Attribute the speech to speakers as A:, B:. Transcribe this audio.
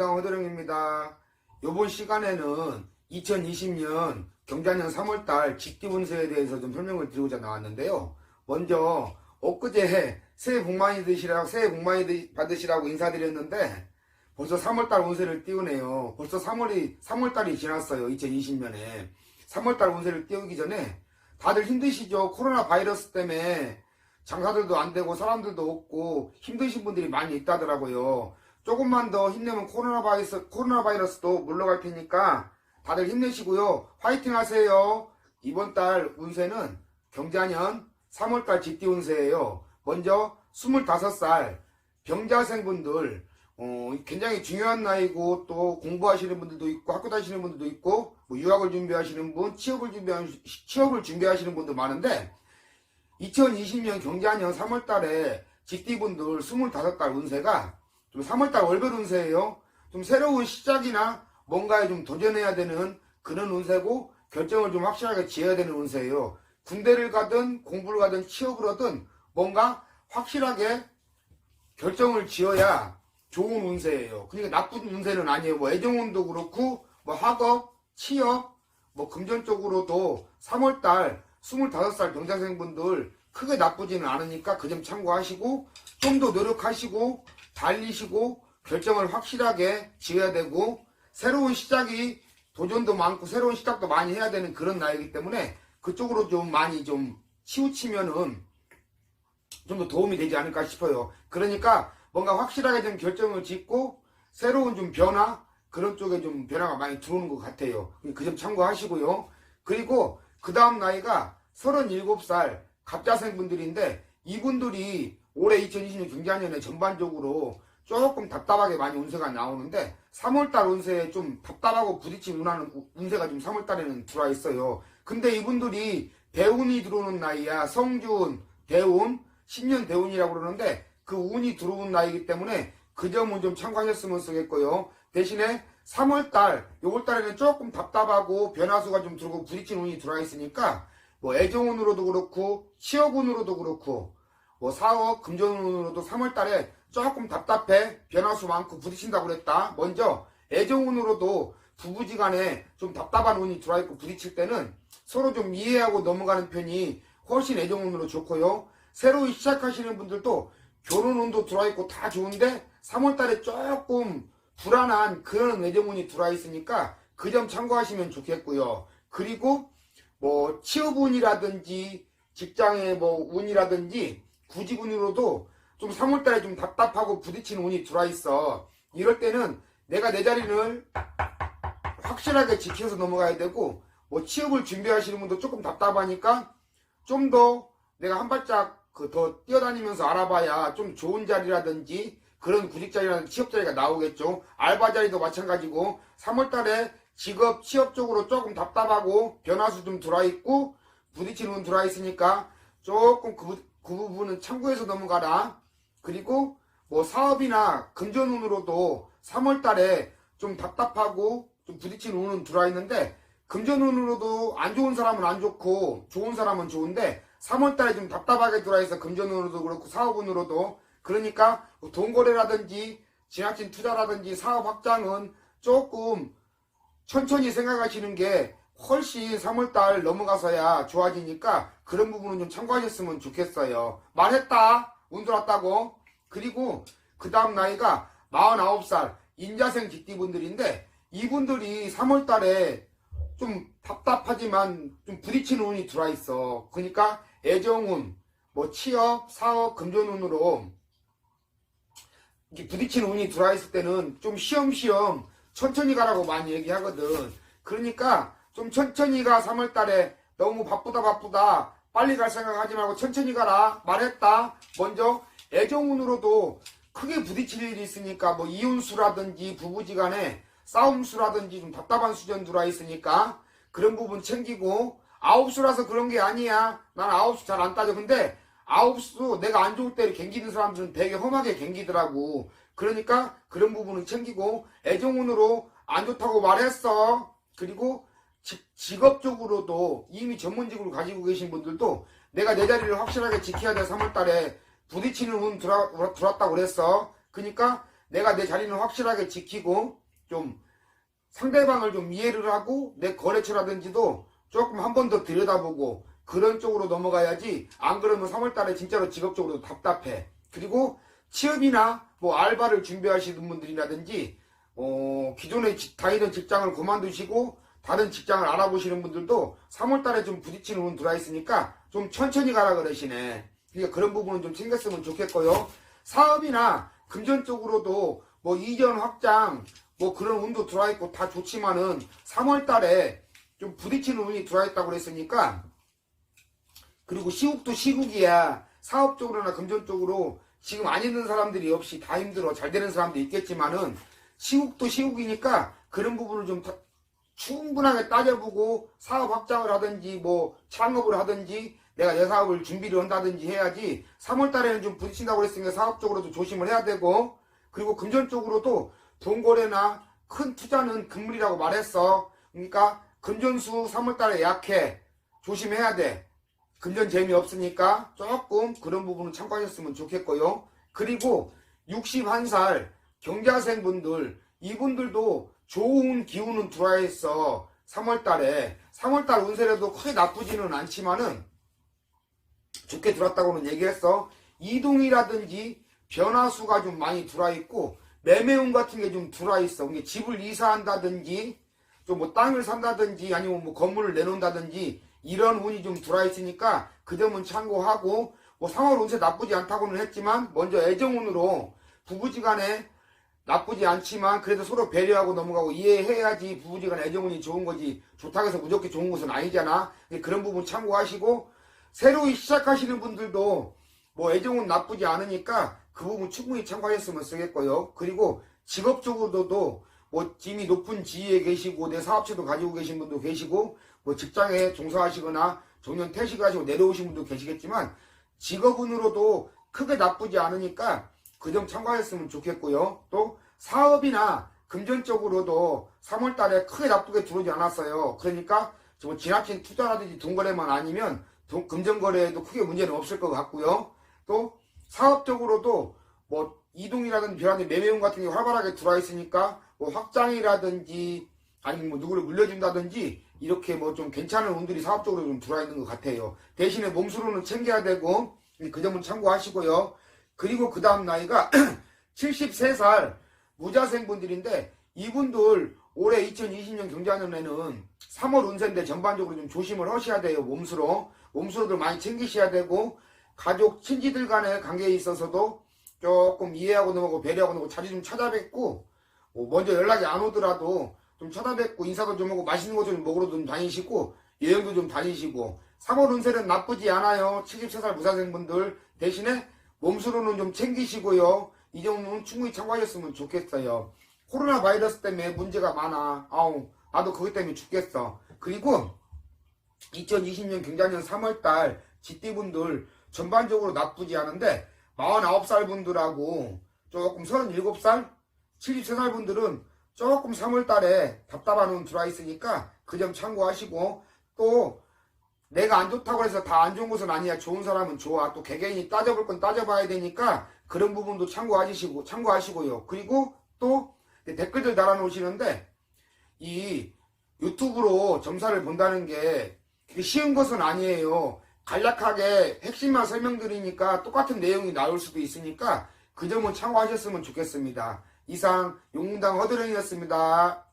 A: 건강 허드령입니다. 이번 시간에는 2020년 경자년 3월달 직디 운세에 대해서 좀 설명을 드리고자 나왔는데요. 먼저 엊그제 새해 복 많이 받으시라고 인사드렸는데 벌써 3월달 운세를 띄우네요. 벌써 3월달이 지났어요. 2020년에 3월달 운세를 띄우기 전에 다들 힘드시죠? 코로나 바이러스 때문에 장사들도 안 되고 사람들도 없고 힘드신 분들이 많이 있다더라고요. 조금만 더 힘내면 코로나 바이러스도 물러갈 테니까 다들 힘내시고요. 화이팅 하세요. 이번 달 운세는 경자년 3월달 직디 운세예요. 먼저 25살 병자생분들 굉장히 중요한 나이고 또 공부하시는 분들도 있고 학교 다니시는 분들도 있고 뭐 유학을 준비하시는 분, 취업을 준비하시는 분도 많은데 2020년 경자년 3월달에 직디분들 25달 운세가 좀 3월달 월별 운세예요. 좀 새로운 시작이나 뭔가에 좀 도전해야 되는 그런 운세고 결정을 좀 확실하게 지어야 되는 운세예요. 군대를 가든 공부를 가든 취업을 하든 뭔가 확실하게 결정을 지어야 좋은 운세예요. 그러니까 나쁜 운세는 아니에요. 뭐 애정운도 그렇고 뭐 학업, 취업, 뭐 금전 쪽으로도 3월달 25살 병자생분들 크게 나쁘지는 않으니까 그 점 참고하시고 좀 더 노력하시고 달리시고 결정을 확실하게 지어야 되고 새로운 시작이 도전도 많고 새로운 시작도 많이 해야 되는 그런 나이이기 때문에 그쪽으로 좀 많이 좀 치우치면은 좀 더 도움이 되지 않을까 싶어요. 그러니까 뭔가 확실하게 좀 결정을 짓고 새로운 좀 변화 그런 쪽에 좀 변화가 많이 들어오는 것 같아요. 그 점 참고하시고요. 그리고 그 다음 나이가 37살 갑자생 분들인데 이분들이 올해 2020년 경자년에 전반적으로 조금 답답하게 많이 운세가 나오는데 3월달 운세에 좀 답답하고 부딪힌 운세가 좀 3월달에는 들어와 있어요. 근데 이분들이 대운이 들어오는 나이야. 성준, 대운, 10년 대운이라고 그러는데 그 운이 들어온 나이이기 때문에 그 점은 좀 참고하셨으면 쓰겠고요. 대신에 3월달, 요월달에는 조금 답답하고 변화수가 좀 들어오고 부딪힌 운이 들어와 있으니까 뭐 애정운으로도 그렇고 취업운으로도 그렇고 뭐 사업, 금전운으로도 3월달에 조금 답답해 변화수 많고 부딪힌다고 그랬다. 먼저 애정운으로도 부부지간에 좀 답답한 운이 들어와 있고 부딪힐 때는 서로 좀 이해하고 넘어가는 편이 훨씬 애정운으로 좋고요. 새로 시작하시는 분들도 결혼운도 들어와 있고 다 좋은데 3월달에 조금 불안한 그런 애정운이 들어와 있으니까 그 점 참고하시면 좋겠고요. 그리고 뭐 취업운이라든지 직장의 뭐 운이라든지 구직운으로도 좀 3월달에 좀 답답하고 부딪히는 운이 들어와 있어. 이럴 때는 내가 내 자리를 확실하게 지켜서 넘어가야 되고 뭐 취업을 준비하시는 분도 조금 답답하니까 좀 더 내가 한 발짝 더 뛰어다니면서 알아봐야 좀 좋은 자리라든지 그런 구직 자리라든지 취업 자리가 나오겠죠. 알바 자리도 마찬가지고 3월달에 직업 취업 쪽으로 조금 답답하고 변화수 좀 들어와 있고 부딪히는 운 들어와 있으니까 조금 그 부분은 참고해서 넘어가라. 그리고 뭐 사업이나 금전운으로도 3월달에 좀 답답하고 좀 부딪히는 운은 들어와 있는데 금전운으로도 안 좋은 사람은 안 좋고 좋은 사람은 좋은데 3월달에 좀 답답하게 들어와 있어. 금전운으로도 그렇고 사업운으로도. 그러니까 돈거래라든지 지나친 투자라든지 사업 확장은 조금 천천히 생각하시는 게 훨씬 3월달 넘어가서야 좋아지니까 그런 부분은 좀 참고하셨으면 좋겠어요. 말했다. 운 들어왔다고. 그리고 그 다음 나이가 49살 인자생 직디분들인데 이분들이 3월달에 좀 답답하지만 좀 부딪히는 운이 들어와 있어. 그러니까 애정운, 뭐 취업, 사업, 금전운으로 이렇게 부딪히는 운이 들어와 있을 때는 좀 쉬엄쉬엄 천천히 가라고 많이 얘기하거든. 그러니까 좀 천천히 가. 3월달에 너무 바쁘다 빨리 갈 생각하지 말고 천천히 가라. 말했다. 먼저 애정운으로도 크게 부딪힐 일이 있으니까 뭐 이혼수라든지 부부지간에 싸움수라든지 좀 답답한 수전 들어와 있으니까 그런 부분 챙기고 아홉수라서 그런 게 아니야. 난 아홉수 잘 안 따져. 근데 아홉수 내가 안 좋을 때 갱기는 사람들은 되게 험하게 갱기더라고. 그러니까 그런 부분은 챙기고 애정운으로 안 좋다고 말했어. 그리고 직업적으로도 이미 전문직으로 가지고 계신 분들도 내가 내 자리를 확실하게 지켜야 돼. 3월달에 부딪히는 운 들어왔다고 그랬어. 그러니까 내가 내 자리는 확실하게 지키고 좀 상대방을 좀 이해를 하고 내 거래처라든지도 조금 한 번 더 들여다보고 그런 쪽으로 넘어가야지. 안 그러면 3월달에 진짜로 직업적으로 답답해. 그리고 취업이나 뭐 알바를 준비하시는 분들이라든지 기존에 다니던 직장을 그만두시고 다른 직장을 알아보시는 분들도 3월달에 좀 부딪히는 운 들어와 있으니까 좀 천천히 가라 그러시네. 그러니까 그런 부분은 좀 챙겼으면 좋겠고요. 사업이나 금전 쪽으로도 뭐 이전 확장 뭐 그런 운도 들어와 있고 다 좋지만은 3월달에 좀 부딪히는 운이 들어와 있다고 그랬으니까, 그리고 시국도 시국이야. 사업적으로나 금전적으로 지금 안 있는 사람들이 없이 다 힘들어. 잘 되는 사람도 있겠지만은 시국도 시국이니까 그런 부분을 좀 충분하게 따져보고 사업 확장을 하든지 뭐 창업을 하든지 내가 내 사업을 준비를 한다든지 해야지. 3월달에는 좀 부딪힌다고 그랬으니까 사업적으로도 조심을 해야 되고, 그리고 금전적으로도 돈거래나 큰 투자는 금물이라고 말했어. 그러니까 금전수 3월달에 약해. 조심해야 돼. 금전 재미없으니까 조금 그런 부분은 참고하셨으면 좋겠고요. 그리고 61살 경자생분들, 이분들도 좋은 기운은 들어와 있어. 3월달에 3월달 운세라도 크게 나쁘지는 않지만은 좋게 들어왔다고는 얘기했어. 이동이라든지 변화수가 좀 많이 들어와 있고 매매운 같은 게 좀 들어와 있어. 그게 집을 이사한다든지 좀 뭐 땅을 산다든지 아니면 뭐 건물을 내놓는다든지 이런 운이 좀 들어와 있으니까 그 점은 참고하고, 뭐 3월 운세 나쁘지 않다고는 했지만 먼저 애정운으로 부부지간에 나쁘지 않지만 그래도 서로 배려하고 넘어가고 이해해야지 부부지간에 애정운이 좋은 거지. 좋다고 해서 무조건 좋은 것은 아니잖아. 그런 부분 참고하시고, 새로 시작하시는 분들도 뭐 애정운 나쁘지 않으니까 그 부분 충분히 참고하셨으면 쓰겠고요. 그리고 직업적으로도 뭐 이미 높은 지위에 계시고 내 사업체도 가지고 계신 분도 계시고 뭐 직장에 종사하시거나 정년 퇴직하시고 내려오신 분도 계시겠지만 직업운으로도 크게 나쁘지 않으니까 그 점 참고하셨으면 좋겠고요. 또 사업이나 금전적으로도 3월달에 크게 나쁘게 들어오지 않았어요. 그러니까 뭐 지나친 투자라든지 돈거래만 아니면 금전거래에도 크게 문제는 없을 것 같고요. 또 사업적으로도 뭐 이동이라든지 변화된 매매운 같은 게 활발하게 들어와 있으니까 뭐 확장이라든지 아니면 뭐 누구를 물려준다든지 이렇게 뭐 좀 괜찮은 운들이 사업적으로 좀 들어와 있는 것 같아요. 대신에 몸수로는 챙겨야 되고 그 점은 참고하시고요. 그리고 그 다음 나이가 73살 무자생분들인데 이분들 올해 2020년 경자년에는 3월 운세인데 전반적으로 좀 조심을 하셔야 돼요. 몸수로들 많이 챙기셔야 되고, 가족 친지들 간의 관계에 있어서도 조금 이해하고 넘어가고 배려하고 넘어가고 자주 좀 찾아뵙고, 먼저 연락이 안 오더라도 좀 찾아뵙고 인사도 좀 하고 맛있는 거 좀 먹으러 좀 다니시고 여행도 좀 다니시고. 3월 운세는 나쁘지 않아요. 73살 무사생분들. 대신에 몸수로는 좀 챙기시고요. 이 정도는 충분히 참고하셨으면 좋겠어요. 코로나 바이러스 때문에 문제가 많아. 나도 그것 때문에 죽겠어. 그리고 2020년 경자년 3월달 쥐띠분들 전반적으로 나쁘지 않은데 49살 분들하고 조금 37살, 73살 분들은 조금 3월달에 답답한 운 들어와 있으니까 그 점 참고하시고, 또 내가 안 좋다고 해서 다 안 좋은 것은 아니야. 좋은 사람은 좋아. 또 개개인이 따져볼 건 따져봐야 되니까 그런 부분도 참고하시고요. 그리고 또 댓글들 달아놓으시는데 이 유튜브로 점사를 본다는 게 쉬운 것은 아니에요. 간략하게 핵심만 설명드리니까 똑같은 내용이 나올 수도 있으니까 그 점은 참고하셨으면 좋겠습니다. 이상 용문당 허드렛이었습니다.